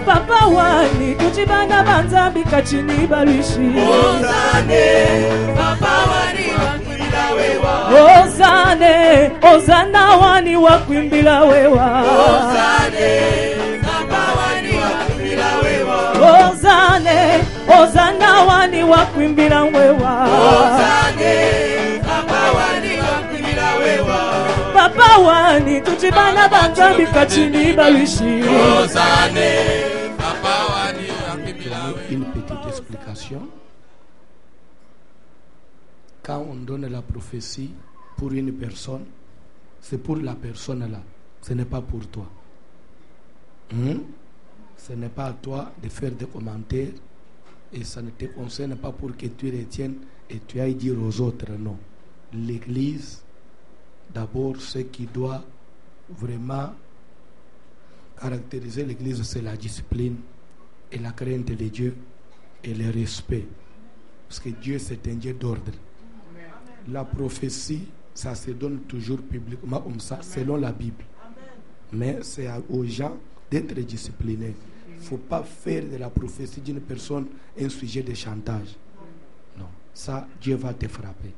Papa wani tuchibana banzambi kachini balushi. Ozane, Papa wani wakwimbila wewa. Ozane, Ozana wani wakwimbila wewa. Ozane, Papa wani wakwimbila wewa. Ozane, Ozana wani wakwimbila wewa. Ozane, Papa wani wakwimbila wewa. Papa wani tuchibana banzambi kachini balushi. Ozane, Papa wani wakwimbila wewa. Une petite explication. Quand on donne la prophétie pour une personne, c'est pour la personne là. Ce n'est pas pour toi. Ce n'est pas à toi de faire des commentaires et ça ne te concerne pas pour que tu retiennes et tu ailles dire aux autres non. L'église, d'abord, ce qui doit vraiment caractériser l'église, c'est la discipline et la crainte de Dieu et le respect. Parce que Dieu, c'est un Dieu d'ordre. La prophétie, ça se donne toujours publiquement comme ça, selon la Bible. Mais c'est aux gens d'être disciplinés. Il ne faut pas faire de la prophétie d'une personne un sujet de chantage. Non, ça, Dieu va te frapper.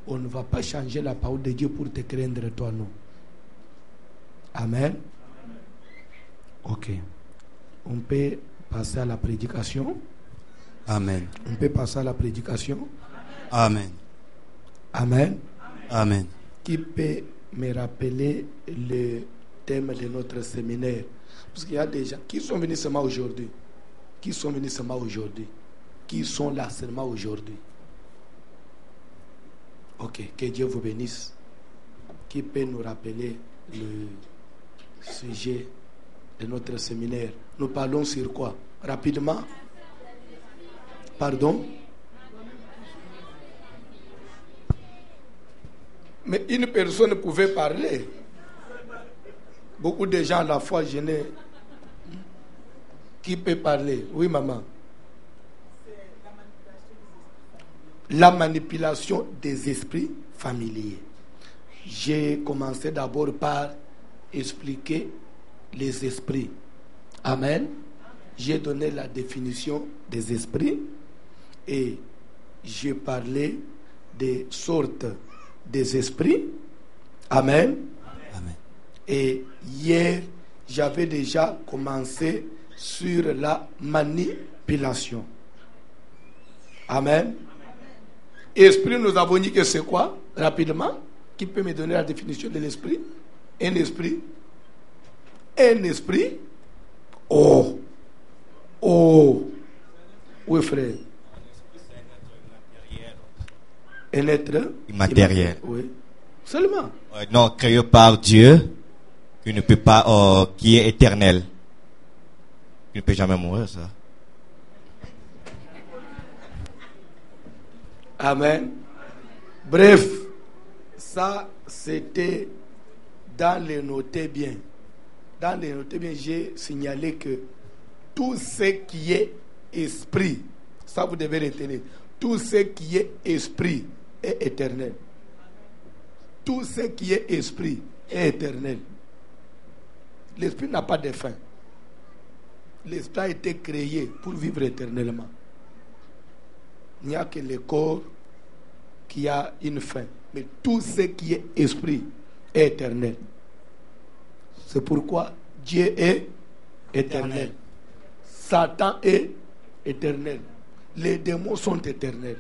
On ne va pas changer la parole de Dieu pour te craindre toi, non. Amen. Ok. On peut passer à la prédication. Amen. On peut passer à la prédication. Amen. Amen. Amen. Qui peut me rappeler le thème de notre séminaire? Parce qu'il y a des gens qui sont venus seulement aujourd'hui. Qui sont venus seulement aujourd'hui. Qui sont là seulement aujourd'hui. Ok, que Dieu vous bénisse. Qui peut nous rappeler le sujet de notre séminaire? Nous parlons sur quoi? Rapidement. Pardon? Mais une personne pouvait parler. Beaucoup de gens à la fois gênés. Qui peut parler? Oui, maman. La manipulation des esprits familiers. J'ai commencé d'abord par expliquer les esprits. Amen. J'ai donné la définition des esprits et j'ai parlé des sortes des esprits. Amen. Amen. Et hier, j'avais déjà commencé sur la manipulation. Amen. Esprit, nous avons dit que c'est quoi? Rapidement. Qui peut me donner la définition de l'esprit? Un esprit. Un esprit. Oh. Oh. Oui, frère. Un être Immatériel. Oui. Seulement. Non, créé par Dieu, qui ne peut pas, qui est éternel. Qui ne peut jamais mourir, ça. Amen. Bref, ça c'était dans les notés bien. Dans les notés bien, j'ai signalé que tout ce qui est esprit, ça vous devez retenir, tout ce qui est esprit est éternel. Tout ce qui est esprit est éternel. L'esprit n'a pas de fin. L'esprit a été créé pour vivre éternellement. Il n'y a que le corps qui a une fin. Mais tout ce qui est esprit est éternel. C'est pourquoi Dieu est éternel. Satan est éternel. Les démons sont éternels.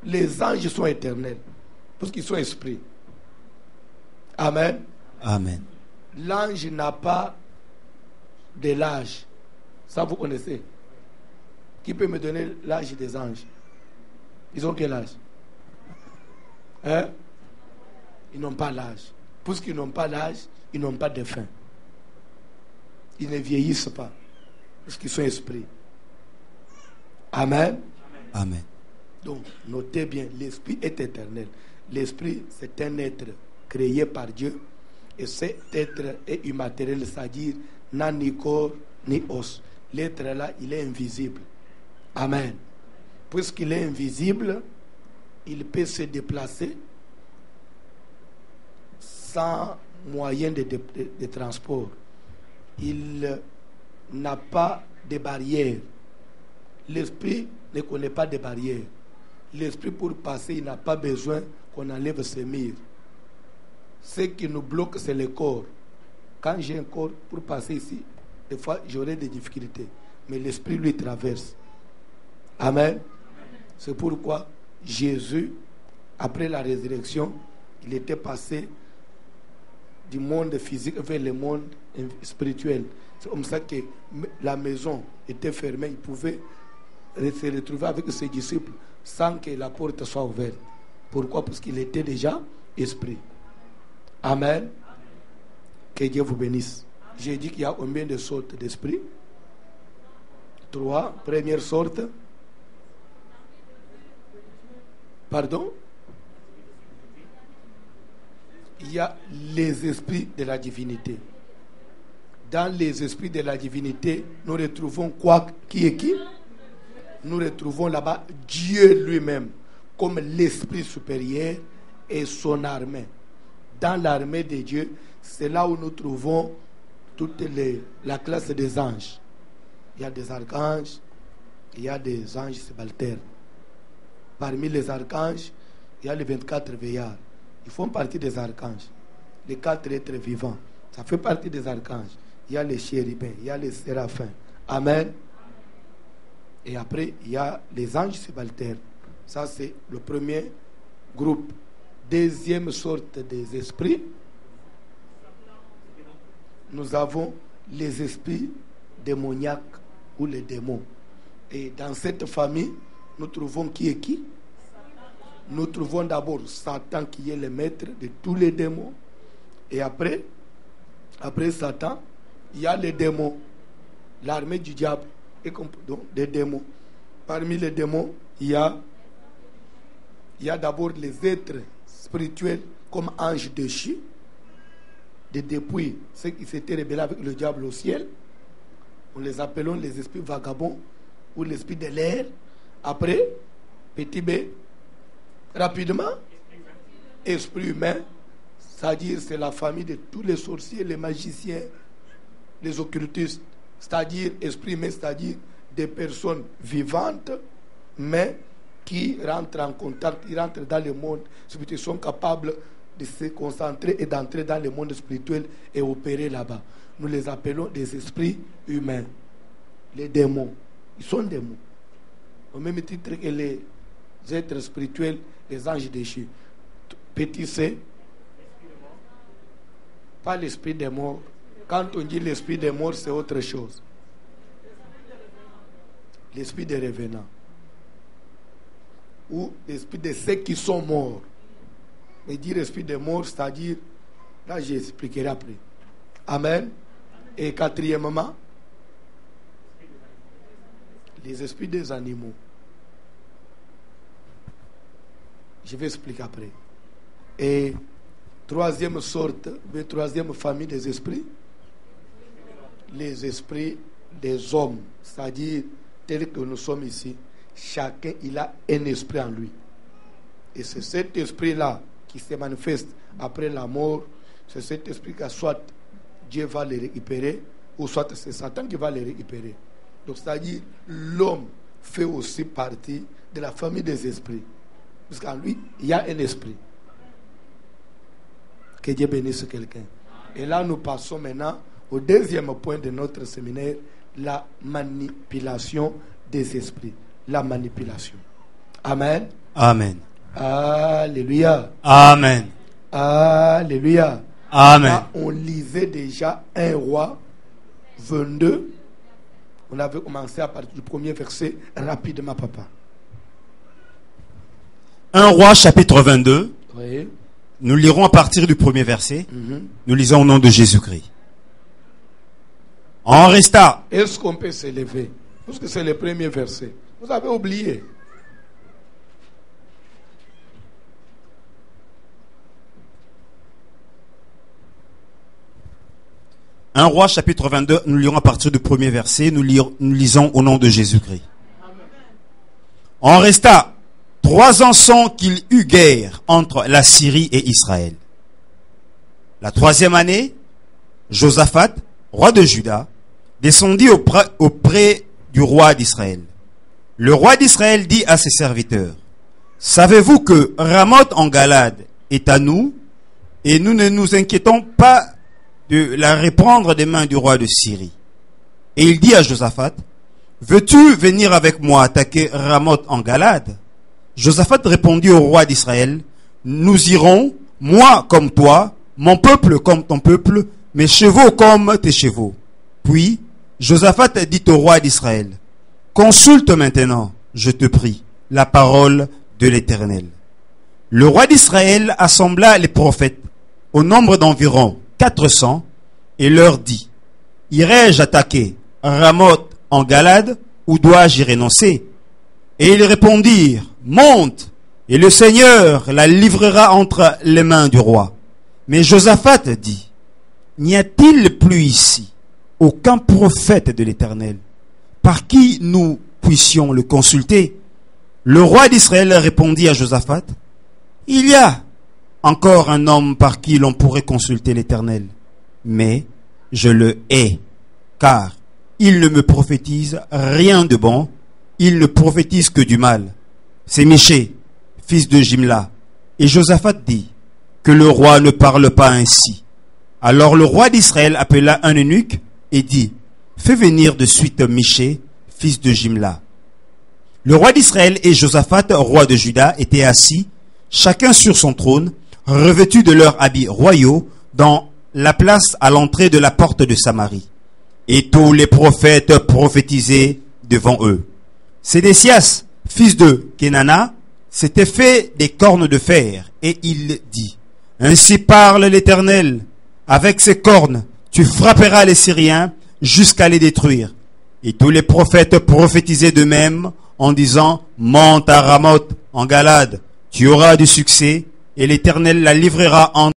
Les anges sont éternels. Parce qu'ils sont esprits. Amen. Amen. L'ange n'a pas de l'âge. Ça, vous connaissez. Qui peut me donner l'âge des anges? Ils ont quel âge? Hein? Ils n'ont pas l'âge. Puisqu'ils n'ont pas l'âge, ils n'ont pas de fin. Ils ne vieillissent pas. Parce qu'ils sont esprits. Amen. Amen. Donc, notez bien, l'esprit est éternel. L'esprit, c'est un être créé par Dieu. Et cet être est immatériel, c'est-à-dire n'a ni corps ni os. L'être là, il est invisible. Amen. Puisqu'il est invisible, il peut se déplacer sans moyen de transport. Il n'a pas de barrière. L'esprit ne connaît pas de barrière. L'esprit, pour passer, il n'a pas besoin qu'on enlève ses murs. Ce qui nous bloque, c'est le corps. Quand j'ai un corps, pour passer ici, des fois, j'aurai des difficultés. Mais l'esprit, lui, traverse. Amen. C'est pourquoi Jésus, après la résurrection, il était passé du monde physique vers le monde spirituel. C'est comme ça que la maison était fermée. Il pouvait se retrouver avec ses disciples sans que la porte soit ouverte. Pourquoi? Parce qu'il était déjà esprit. Amen. Que Dieu vous bénisse. J'ai dit qu'il y a combien de sortes d'esprit? 3. Première sorte. Pardon? Il y a les esprits de la divinité. Dans les esprits de la divinité, nous retrouvons quoi? Qui est qui? Nous retrouvons là-bas Dieu lui-même comme l'esprit supérieur et son armée. Dans l'armée de Dieu, c'est là où nous trouvons toute la classe des anges. Il y a des archanges, il y a des anges subalternes. Parmi les archanges, il y a les 24 veillards. Ils font partie des archanges. Les 4 êtres vivants, ça fait partie des archanges. Il y a les chérubins, il y a les séraphins. Amen. Et après, il y a les anges subalternes. Ça, c'est le premier groupe. Deuxième sorte des esprits, nous avons les esprits démoniaques ou les démons. Et dans cette famille, nous trouvons qui est qui? Nous trouvons d'abord Satan qui est le maître de tous les démons. Et après Satan, il y a les démons, l'armée du diable, et donc des démons. Parmi les démons, il y a d'abord les êtres spirituels comme anges déchus, depuis ceux qui s'étaient rebellés avec le diable au ciel. Nous les appelons les esprits vagabonds ou l'esprit de l'air. Après, petit b, rapidement, esprit humain, c'est-à-dire c'est la famille de tous les sorciers, les magiciens, les occultistes, c'est-à-dire esprit humain, c'est-à-dire des personnes vivantes, mais qui rentrent en contact, qui rentrent dans le monde spirituel, sont capables de se concentrer et d'entrer dans le monde spirituel et opérer là-bas. Nous les appelons des esprits humains. Les démons, ils sont démons. Au même titre que les êtres spirituels, les anges déchus. Petit c, pas l'esprit des morts. Quand on dit l'esprit des morts, c'est autre chose. L'esprit des revenants. Ou l'esprit de ceux qui sont morts. Mais dire esprit des morts, c'est-à-dire, là j'expliquerai après. Amen. Et quatrièmement, les esprits des animaux. Je vais expliquer après. Et troisième sorte, troisième famille des esprits, les esprits des hommes, c'est-à-dire tels que nous sommes ici, chacun il a un esprit en lui. Et c'est cet esprit-là qui se manifeste après la mort. C'est cet esprit que soit Dieu va le récupérer, ou soit c'est Satan qui va le récupérer. Donc c'est-à-dire l'homme fait aussi partie de la famille des esprits. Parce qu'en lui, il y a un esprit. Que Dieu bénisse quelqu'un. Et là, nous passons maintenant au deuxième point de notre séminaire, la manipulation des esprits. La manipulation. Amen. Amen. Alléluia. Amen. Alléluia. Amen. Là, on lisait déjà 1 Roi 22. On avait commencé à partir du premier verset rapidement, papa. 1 Roi chapitre 22. Oui. Nous lirons à partir du premier verset. Nous lisons au nom de Jésus-Christ. En resta. Est-ce qu'on peut s'élever? Parce que c'est le premier verset. Vous avez oublié. Un Roi chapitre 22, nous lirons à partir du premier verset, nous lisons au nom de Jésus-Christ. En resta 3 ans sans qu'il eût guerre entre la Syrie et Israël. La 3e année, Josaphat, roi de Juda, descendit auprès du roi d'Israël. Le roi d'Israël dit à ses serviteurs, savez-vous que Ramoth en Galade est à nous, et nous ne nous inquiétons pas de la reprendre des mains du roi de Syrie. Et il dit à Josaphat, veux-tu venir avec moi attaquer Ramoth en Galade? Josaphat répondit au roi d'Israël, nous irons, moi comme toi, mon peuple comme ton peuple, mes chevaux comme tes chevaux. Puis Josaphat dit au roi d'Israël, consulte maintenant, je te prie, la parole de l'Éternel. Le roi d'Israël assembla les prophètes au nombre d'environ 400 et leur dit, irai-je attaquer Ramoth en Galade ou dois-je y renoncer? Et ils répondirent, monte, et le Seigneur la livrera entre les mains du roi. Mais Josaphat dit, n'y a-t-il plus ici aucun prophète de l'Éternel par qui nous puissions le consulter? Le roi d'Israël répondit à Josaphat, il y a encore un homme par qui l'on pourrait consulter l'Éternel, mais je le hais, car il ne me prophétise rien de bon, il ne prophétise que du mal. C'est Michée, fils de Jimla. Et Josaphat dit, que le roi ne parle pas ainsi. Alors le roi d'Israël appela un eunuque et dit, fais venir de suite Michée, fils de Jimla. Le roi d'Israël et Josaphat, roi de Juda, étaient assis, chacun sur son trône, revêtus de leurs habits royaux, dans la place à l'entrée de la porte de Samarie. Et tous les prophètes prophétisaient devant eux. Sédécias, fils de Kenana, s'était fait des cornes de fer, et il dit, ainsi parle l'Éternel, avec ces cornes, tu frapperas les Syriens jusqu'à les détruire. Et tous les prophètes prophétisaient d'eux-mêmes en disant, monte à Ramoth en Galade, tu auras du succès, et l'Éternel la livrera en